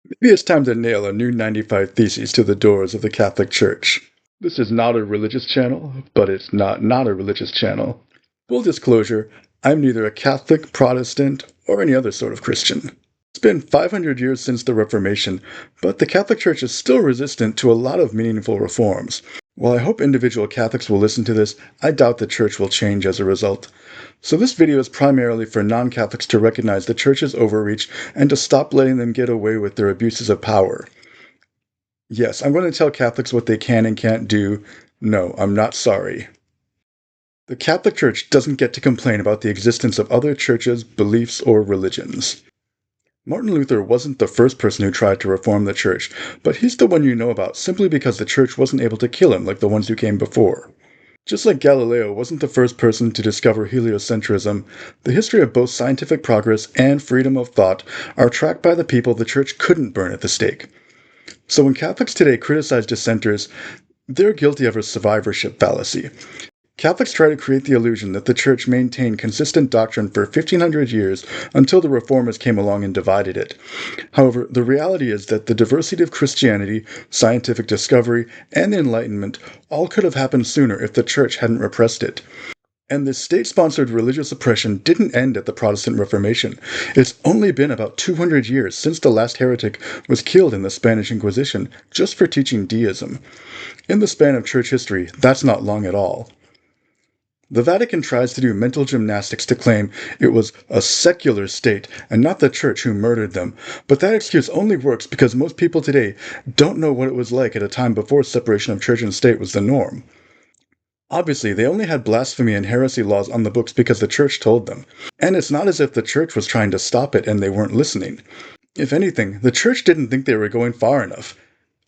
Maybe it's time to nail a new 95 Theses to the doors of the Catholic Church. This is not a religious channel, but it's not a religious channel. Full disclosure, I'm neither a Catholic, Protestant, or any other sort of Christian. It's been 500 years since the Reformation, but the Catholic Church is still resistant to a lot of meaningful reforms. While I hope individual Catholics will listen to this, I doubt the Church will change as a result. So this video is primarily for non-Catholics to recognize the Church's overreach and to stop letting them get away with their abuses of power. Yes, I'm going to tell Catholics what they can and can't do. No, I'm not sorry. The Catholic Church doesn't get to complain about the existence of other churches, beliefs, or religions. Martin Luther wasn't the first person who tried to reform the Church, but he's the one you know about simply because the Church wasn't able to kill him like the ones who came before. Just like Galileo wasn't the first person to discover heliocentrism, the history of both scientific progress and freedom of thought are tracked by the people the Church couldn't burn at the stake. So when Catholics today criticize dissenters, they're guilty of a survivorship fallacy. Catholics try to create the illusion that the Church maintained consistent doctrine for 1,500 years until the Reformers came along and divided it. However, the reality is that the diversity of Christianity, scientific discovery, and the Enlightenment all could have happened sooner if the Church hadn't repressed it. And this state-sponsored religious oppression didn't end at the Protestant Reformation. It's only been about 200 years since the last heretic was killed in the Spanish Inquisition just for teaching deism. In the span of church history, that's not long at all. The Vatican tries to do mental gymnastics to claim it was a secular state and not the Church who murdered them, but that excuse only works because most people today don't know what it was like at a time before separation of church and state was the norm. Obviously, they only had blasphemy and heresy laws on the books because the Church told them, and it's not as if the Church was trying to stop it and they weren't listening. If anything, the Church didn't think they were going far enough.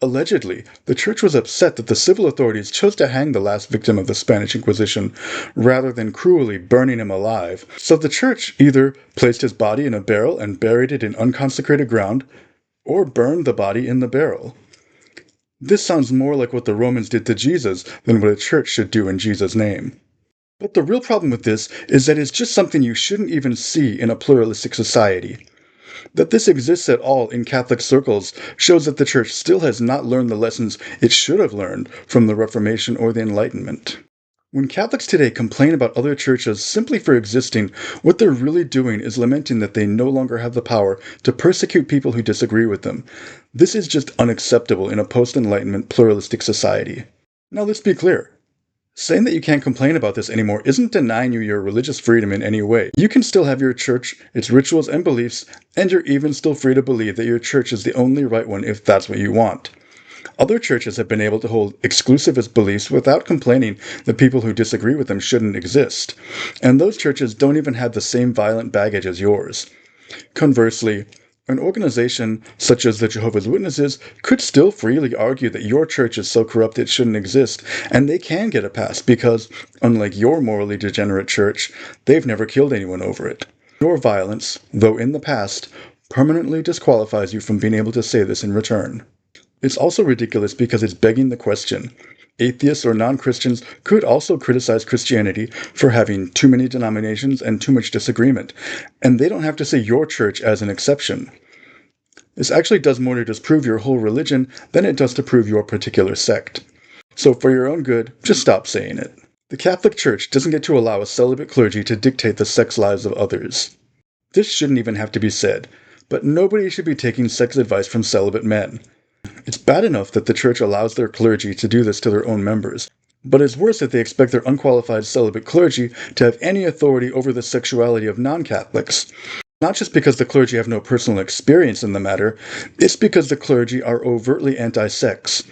Allegedly, the Church was upset that the civil authorities chose to hang the last victim of the Spanish Inquisition rather than cruelly burning him alive, so the Church either placed his body in a barrel and buried it in unconsecrated ground, or burned the body in the barrel. This sounds more like what the Romans did to Jesus than what a church should do in Jesus' name. But the real problem with this is that it's just something you shouldn't even see in a pluralistic society. That this exists at all in Catholic circles shows that the Church still has not learned the lessons it should have learned from the Reformation or the Enlightenment. When Catholics today complain about other churches simply for existing, what they're really doing is lamenting that they no longer have the power to persecute people who disagree with them. This is just unacceptable in a post-Enlightenment pluralistic society. Now let's be clear. Saying that you can't complain about this anymore isn't denying you your religious freedom in any way. You can still have your church, its rituals and beliefs, and you're even still free to believe that your church is the only right one if that's what you want. Other churches have been able to hold exclusivist beliefs without complaining that people who disagree with them shouldn't exist, and those churches don't even have the same violent baggage as yours. Conversely, an organization such as the Jehovah's Witnesses could still freely argue that your church is so corrupt it shouldn't exist, and they can get a pass because, unlike your morally degenerate church, they've never killed anyone over it. Your violence, though in the past, permanently disqualifies you from being able to say this in return. It's also ridiculous because it's begging the question. Atheists or non-Christians could also criticize Christianity for having too many denominations and too much disagreement, and they don't have to say your church as an exception. This actually does more to disprove your whole religion than it does to prove your particular sect. So for your own good, just stop saying it. The Catholic Church doesn't get to allow a celibate clergy to dictate the sex lives of others. This shouldn't even have to be said, but nobody should be taking sex advice from celibate men. It's bad enough that the Church allows their clergy to do this to their own members, but it's worse that they expect their unqualified celibate clergy to have any authority over the sexuality of non-Catholics. Not just because the clergy have no personal experience in the matter, it's because the clergy are overtly anti-sex.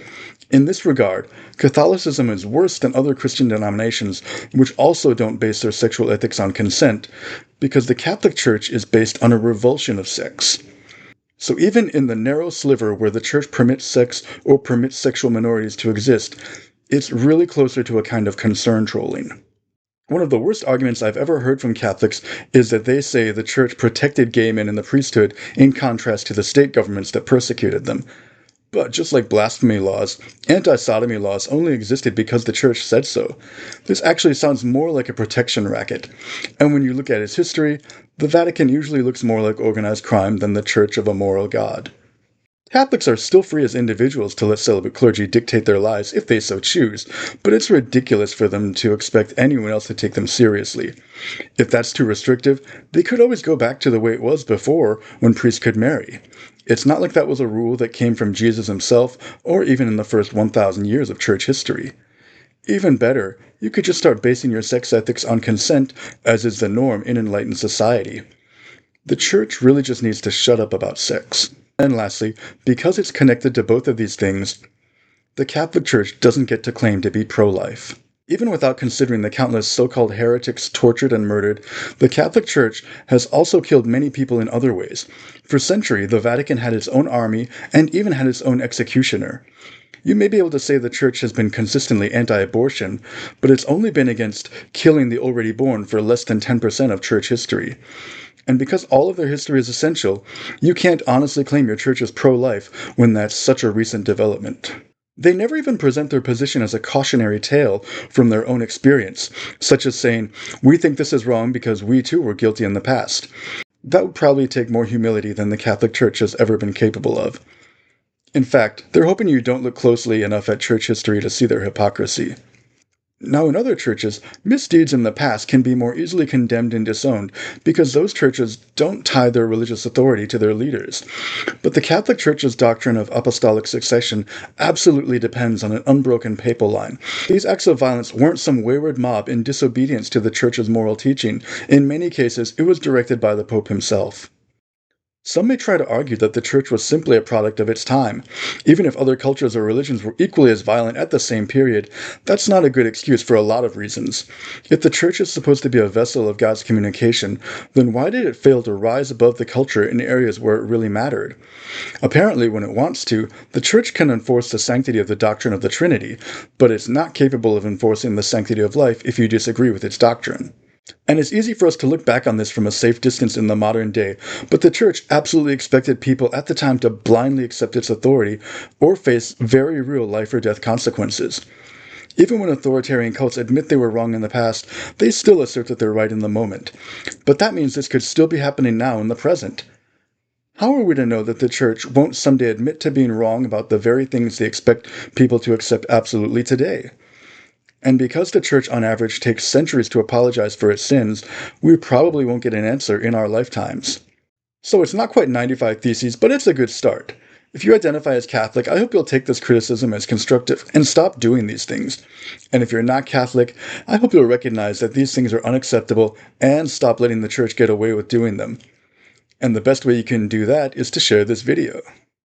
In this regard, Catholicism is worse than other Christian denominations, which also don't base their sexual ethics on consent, because the Catholic Church is based on a revulsion of sex. So even in the narrow sliver where the Church permits sex or permits sexual minorities to exist, it's really closer to a kind of concern trolling. One of the worst arguments I've ever heard from Catholics is that they say the Church protected gay men in the priesthood in contrast to the state governments that persecuted them. But just like blasphemy laws, anti-sodomy laws only existed because the Church said so. This actually sounds more like a protection racket. And when you look at its history, the Vatican usually looks more like organized crime than the Church of a moral God. Catholics are still free as individuals to let celibate clergy dictate their lives if they so choose, but it's ridiculous for them to expect anyone else to take them seriously. If that's too restrictive, they could always go back to the way it was before, when priests could marry. It's not like that was a rule that came from Jesus himself, or even in the first 1,000 years of church history. Even better, you could just start basing your sex ethics on consent, as is the norm in enlightened society. The church really just needs to shut up about sex. And lastly, because it's connected to both of these things, the Catholic Church doesn't get to claim to be pro-life. Even without considering the countless so-called heretics tortured and murdered, the Catholic Church has also killed many people in other ways. For centuries, the Vatican had its own army and even had its own executioner. You may be able to say the Church has been consistently anti-abortion, but it's only been against killing the already born for less than 10% of Church history. And because all of their history is essential, you can't honestly claim your church is pro-life when that's such a recent development. They never even present their position as a cautionary tale from their own experience, such as saying, "We think this is wrong because we too were guilty in the past." That would probably take more humility than the Catholic Church has ever been capable of. In fact, they're hoping you don't look closely enough at church history to see their hypocrisy. Now, in other churches, misdeeds in the past can be more easily condemned and disowned because those churches don't tie their religious authority to their leaders. But the Catholic Church's doctrine of apostolic succession absolutely depends on an unbroken papal line. These acts of violence weren't some wayward mob in disobedience to the Church's moral teaching. In many cases, it was directed by the Pope himself. Some may try to argue that the Church was simply a product of its time. Even if other cultures or religions were equally as violent at the same period, that's not a good excuse for a lot of reasons. If the Church is supposed to be a vessel of God's communication, then why did it fail to rise above the culture in areas where it really mattered? Apparently, when it wants to, the Church can enforce the sanctity of the doctrine of the Trinity, but it's not capable of enforcing the sanctity of life if you disagree with its doctrine. And it's easy for us to look back on this from a safe distance in the modern day, but the Church absolutely expected people at the time to blindly accept its authority or face very real life or death consequences. Even when authoritarian cults admit they were wrong in the past, they still assert that they're right in the moment. But that means this could still be happening now in the present. How are we to know that the Church won't someday admit to being wrong about the very things they expect people to accept absolutely today? And because the Church on average takes centuries to apologize for its sins, we probably won't get an answer in our lifetimes. So it's not quite 95 Theses, but it's a good start. If you identify as Catholic, I hope you'll take this criticism as constructive and stop doing these things. And if you're not Catholic, I hope you'll recognize that these things are unacceptable and stop letting the Church get away with doing them. And the best way you can do that is to share this video.